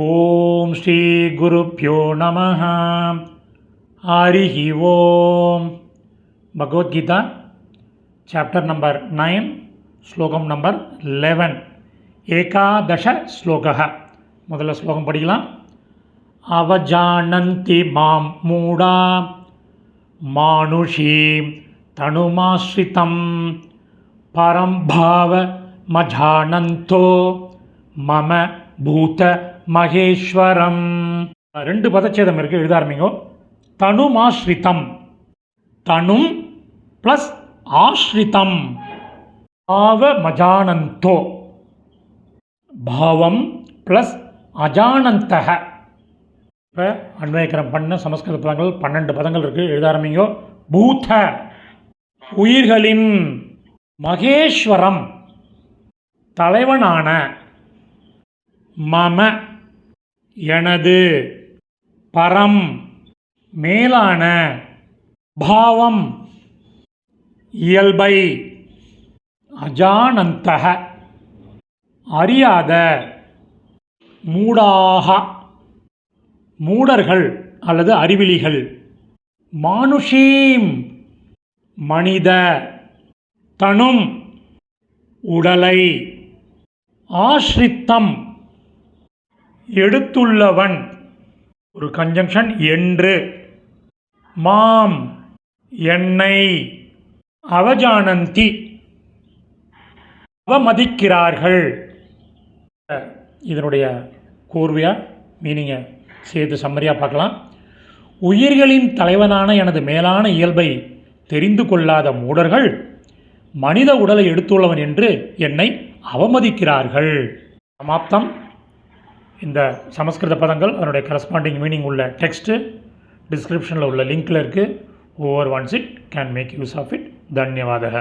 ஓம் ஸ்ரீ குருப்யோ நமः. ஹரிஹி ஓம். Bhagavad Gita chapter number 9 ஸ்லோகம் நம்பர் 11 ஏகாதச ஸ்லோகः. முதல்ல ஸ்லோகம் படிக்கலாம். அவஜானந்தி மாம் மூடா மானுஷீம் தனுமாஸ்ரிதம் பரம் பாவ மஜானந்தோ மம பூத மகேஸ்வரம். ரெண்டு பதச்சேதம் இருக்குது, எழுத ஆரம்பிங்கோ. தனுமாஸ்ரிதம், தனும் ப்ளஸ் ஆஸ்ரிதம், பாவ மஜானந்தோ, பாவம் ப்ளஸ் அஜானந்தக. இப்போ அன்வயக்கரம் பண்ண சமஸ்கிருத பதங்கள் 12 பதங்கள் இருக்குது, எழுத ஆரம்பிங்கோ. பூத உயிர்களின், மகேஸ்வரம் தலைவனான, மம எனது, பரம் மேலான, பாவம் இயல்பை, அஜானந்தக அறியாத, மூடாக மூடர்கள் அல்லது அறிவிலிகள், மானுஷீம் மனித, தனும் உடலை, ஆஸ்ரித்தம் எடுத்துள்ளவன், ஒரு கன்ஜங்ஷன் என்று, மாம் என்னை, அவஜானந்தி அவமதிக்கிறார்கள். இதனுடைய கூர்வையாக மீனிங்கை சேர்த்து சம்மரியாக பார்க்கலாம். உயிர்களின் தலைவனான எனது மேலான இயல்பை தெரிந்து கொள்ளாத மூடர்கள் மனித உடலை எடுத்துள்ளவன் என்று என்னை அவமதிக்கிறார்கள். சமாப்தம். இந்த சமஸ்கிருத பதங்கள் அதனுடைய கரஸ்பாண்டிங் மீனிங் உள்ள டெக்ஸ்ட்டு டிஸ்கிரிப்ஷனில் உள்ள லிங்க்கில் இருக்குது. Over once it can make use of it. தன்யவாதக.